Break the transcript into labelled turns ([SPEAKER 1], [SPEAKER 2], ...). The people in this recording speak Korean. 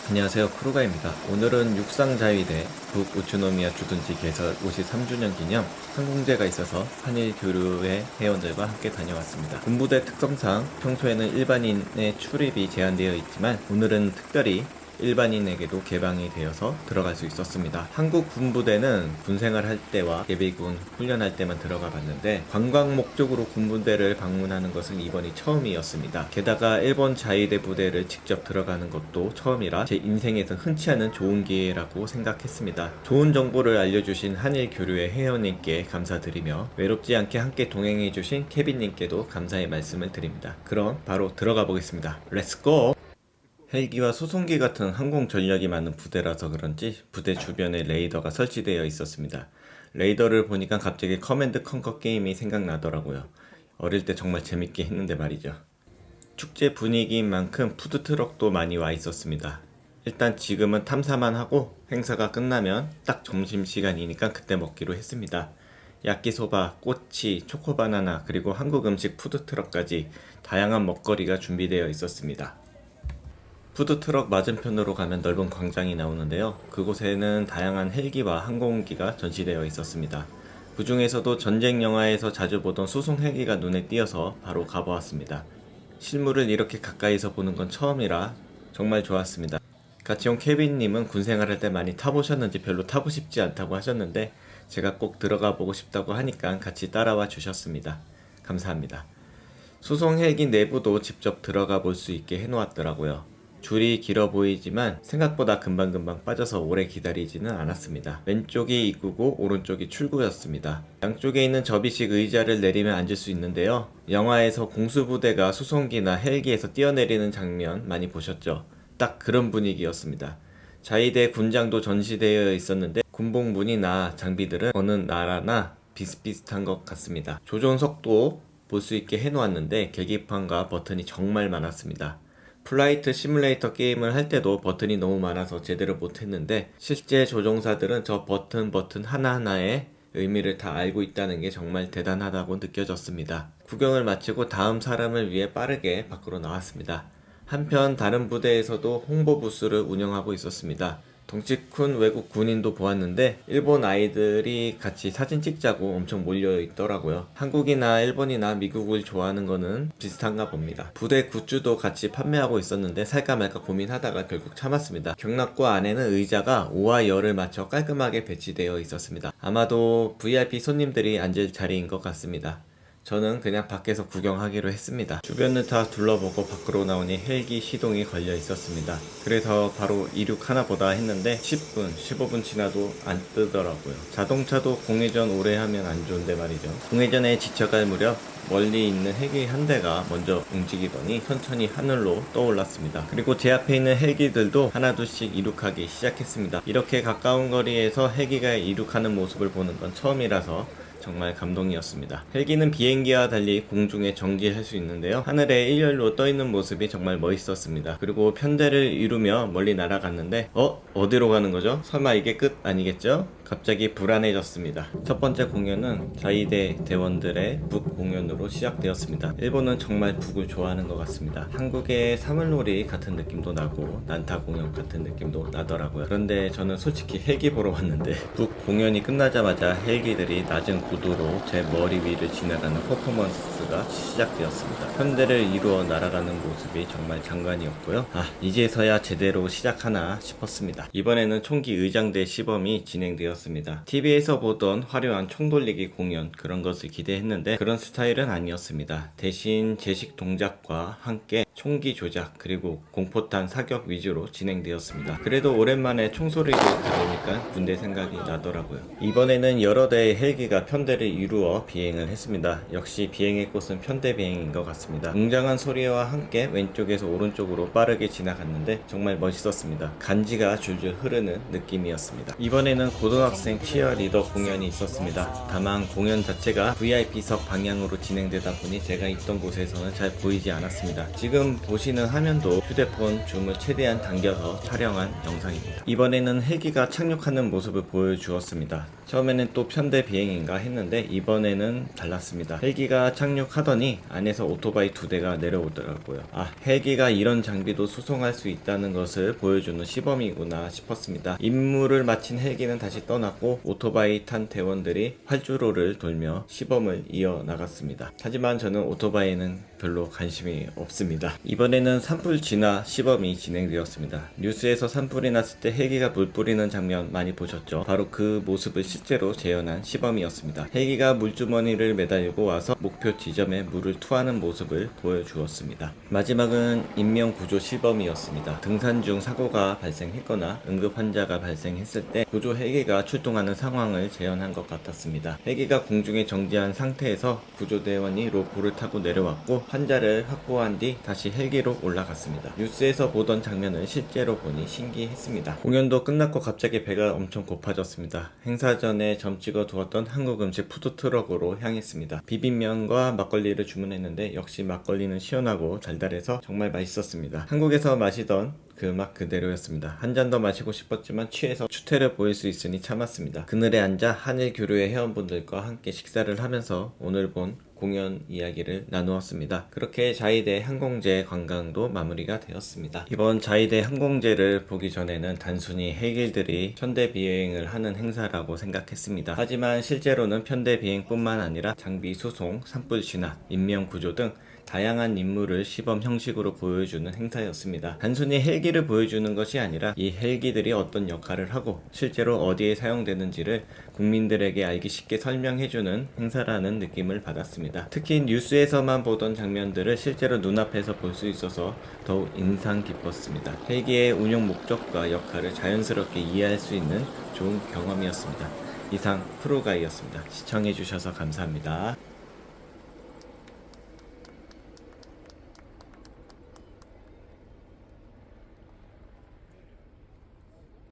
[SPEAKER 1] 안녕하세요, 쿠루가입니다. 오늘은 육상자위대 북우츠노미야 주둔지 개설 53주년 기념 항공제가 있어서 한일 교류회 회원들과 함께 다녀왔습니다. 군부대 특성상 평소에는 일반인의 출입이 제한되어 있지만 오늘은 특별히 일반인에게도 개방이 되어서 들어갈 수 있었습니다. 한국 군부대는 군생활 할 때와 예비군 훈련할 때만 들어가 봤는데 관광 목적으로 군부대를 방문하는 것은 이번이 처음이었습니다. 게다가 일본 자위대 부대를 직접 들어가는 것도 처음이라 제 인생에서 흔치 않은 좋은 기회라고 생각했습니다. 좋은 정보를 알려주신 한일 교류회 회원님께 감사드리며 외롭지 않게 함께 동행해주신 케빈님께도 감사의 말씀을 드립니다. 그럼 바로 들어가 보겠습니다. 렛츠고! 헬기와 수송기 같은 항공 전력이 많은 부대라서 그런지 부대 주변에 레이더가 설치되어 있었습니다. 레이더를 보니까 갑자기 커맨드 컨커 게임이 생각나더라고요. 어릴 때 정말 재밌게 했는데 말이죠. 축제 분위기인 만큼 푸드트럭도 많이 와 있었습니다. 일단 지금은 탐사만 하고 행사가 끝나면 딱 점심시간이니까 그때 먹기로 했습니다. 야끼소바, 꼬치, 초코바나나 그리고 한국 음식 푸드트럭까지 다양한 먹거리가 준비되어 있었습니다. 푸드트럭 맞은편으로 가면 넓은 광장이 나오는데요. 그곳에는 다양한 헬기와 항공기가 전시되어 있었습니다. 그 중에서도 전쟁 영화에서 자주 보던 수송 헬기가 눈에 띄어서 바로 가보았습니다. 실물을 이렇게 가까이서 보는 건 처음이라 정말 좋았습니다. 같이 온 케빈님은 군생활 할 때 많이 타보셨는지 별로 타고 싶지 않다고 하셨는데 제가 꼭 들어가 보고 싶다고 하니까 같이 따라와 주셨습니다. 감사합니다. 수송 헬기 내부도 직접 들어가 볼 수 있게 해놓았더라고요. 줄이 길어 보이지만 생각보다 금방금방 빠져서 오래 기다리지는 않았습니다. 왼쪽이 입구고 오른쪽이 출구였습니다. 양쪽에 있는 접이식 의자를 내리면 앉을 수 있는데요. 영화에서 공수부대가 수송기나 헬기에서 뛰어내리는 장면 많이 보셨죠? 딱 그런 분위기였습니다. 자위대 군장도 전시되어 있었는데 군복무늬나 장비들은 어느 나라나 비슷비슷한 것 같습니다. 조종석도 볼 수 있게 해놓았는데 계기판과 버튼이 정말 많았습니다. 플라이트 시뮬레이터 게임을 할 때도 버튼이 너무 많아서 제대로 못했는데 실제 조종사들은 저 버튼 하나하나의 의미를 다 알고 있다는 게 정말 대단하다고 느껴졌습니다. 구경을 마치고 다음 사람을 위해 빠르게 밖으로 나왔습니다. 한편 다른 부대에서도 홍보 부스를 운영하고 있었습니다. 덩치 큰 외국 군인도 보았는데 일본 아이들이 같이 사진 찍자고 엄청 몰려 있더라고요. 한국이나 일본이나 미국을 좋아하는 거는 비슷한가 봅니다. 부대 굿즈도 같이 판매하고 있었는데 살까 말까 고민하다가 결국 참았습니다. 경락고 안에는 의자가 5와 열을 맞춰 깔끔하게 배치되어 있었습니다. 아마도 VIP 손님들이 앉을 자리인 것 같습니다. 저는 그냥 밖에서 구경하기로 했습니다. 주변을 다 둘러보고 밖으로 나오니 헬기 시동이 걸려 있었습니다. 그래서 바로 이륙하나 보다 했는데 10분, 15분 지나도 안 뜨더라고요. 자동차도 공회전 오래 하면 안 좋은데 말이죠. 공회전에 지쳐갈 무렵 멀리 있는 헬기 한 대가 먼저 움직이더니 천천히 하늘로 떠올랐습니다. 그리고 제 앞에 있는 헬기들도 하나둘씩 이륙하기 시작했습니다. 이렇게 가까운 거리에서 헬기가 이륙하는 모습을 보는 건 처음이라서 정말 감동이었습니다. 헬기는 비행기와 달리 공중에 정지할 수 있는데요. 하늘에 일렬로 떠있는 모습이 정말 멋있었습니다. 그리고 편대를 이루며 멀리 날아갔는데 어디로 가는 거죠? 설마 이게 끝 아니겠죠? 갑자기 불안해졌습니다. 첫 번째 공연은 자위대 대원들의 북 공연으로 시작되었습니다. 일본은 정말 북을 좋아하는 것 같습니다. 한국의 사물놀이 같은 느낌도 나고 난타 공연 같은 느낌도 나더라고요. 그런데 저는 솔직히 헬기 보러 왔는데 북 공연이 끝나자마자 헬기들이 낮은 고도로 제 머리 위를 지나가는 퍼포먼스가 시작되었습니다. 편대를 이루어 날아가는 모습이 정말 장관이었고요. 이제서야 제대로 시작하나 싶었습니다. 이번에는 총기 의장대 시범이 진행되었습니다. TV에서 보던 화려한 총 돌리기 공연 그런 것을 기대했는데 그런 스타일은 아니었습니다. 대신 제식 동작과 함께 총기 조작 그리고 공포탄 사격 위주로 진행되었습니다. 그래도 오랜만에 총소리를 들으니까 군대 생각이 나더라고요. 이번에는 여러 대의 헬기가 편대를 이루어 비행을 했습니다. 역시 비행의 꽃은 편대 비행인 것 같습니다. 웅장한 소리와 함께 왼쪽에서 오른쪽으로 빠르게 지나갔는데 정말 멋있었습니다. 간지가 줄줄 흐르는 느낌이었습니다. 이번에는 고등학생 치어리더 공연이 있었습니다. 다만 공연 자체가 VIP석 방향으로 진행되다 보니 제가 있던 곳에서는 잘 보이지 않았습니다. 지금 보시는 화면도 휴대폰 줌을 최대한 당겨서 촬영한 영상입니다. 이번에는 헬기가 착륙하는 모습을 보여주었습니다. 처음에는 또 편대 비행인가 했는데 이번에는 달랐습니다. 헬기가 착륙 쭉 하더니 안에서 오토바이 2대가 내려오더라고요. 아, 헬기가 이런 장비도 수송할 수 있다는 것을 보여주는 시범이구나 싶었습니다. 임무를 마친 헬기는 다시 떠났고 오토바이 탄 대원들이 활주로를 돌며 시범을 이어나갔습니다. 하지만 저는 오토바이에는 별로 관심이 없습니다. 이번에는 산불 진화 시범이 진행되었습니다. 뉴스에서 산불이 났을 때 헬기가 물 뿌리는 장면 많이 보셨죠? 바로 그 모습을 실제로 재현한 시범이었습니다. 헬기가 물주머니를 매달리고 와서 목표 지점에 물을 투하는 모습을 보여주었습니다. 마지막은 인명구조 시범이었습니다. 등산 중 사고가 발생했거나 응급 환자가 발생했을 때 구조 헬기가 출동하는 상황을 재현한 것 같았습니다. 헬기가 공중에 정지한 상태에서 구조대원이 로프를 타고 내려왔고 환자를 확보한 뒤 다시 헬기로 올라갔습니다. 뉴스에서 보던 장면을 실제로 보니 신기했습니다. 공연도 끝났고 갑자기 배가 엄청 고파졌습니다. 행사 전에 점 찍어 두었던 한국 음식 푸드트럭으로 향했습니다. 비빔면과 막걸리를 주문했는데 역시 막걸리는 시원하고 달달해서 정말 맛있었습니다. 한국에서 마시던 그 맛 그대로였습니다. 한 잔 더 마시고 싶었지만 취해서 추태를 보일 수 있으니 참았습니다. 그늘에 앉아 한일교류의 회원분들과 함께 식사를 하면서 오늘 본 공연 이야기를 나누었습니다. 그렇게 자위대 항공제 관광도 마무리가 되었습니다. 이번 자위대 항공제를 보기 전에는 단순히 헬기들이 편대 비행을 하는 행사라고 생각했습니다. 하지만 실제로는 편대 비행뿐만 아니라 장비 수송, 산불 진화, 인명 구조 등 다양한 임무를 시범 형식으로 보여주는 행사였습니다. 단순히 헬기를 보여주는 것이 아니라 이 헬기들이 어떤 역할을 하고 실제로 어디에 사용되는지를 국민들에게 알기 쉽게 설명해주는 행사라는 느낌을 받았습니다. 특히 뉴스에서만 보던 장면들을 실제로 눈앞에서 볼 수 있어서 더욱 인상 깊었습니다. 헬기의 운용 목적과 역할을 자연스럽게 이해할 수 있는 좋은 경험이었습니다. 이상 프로가이였습니다. 시청해주셔서 감사합니다.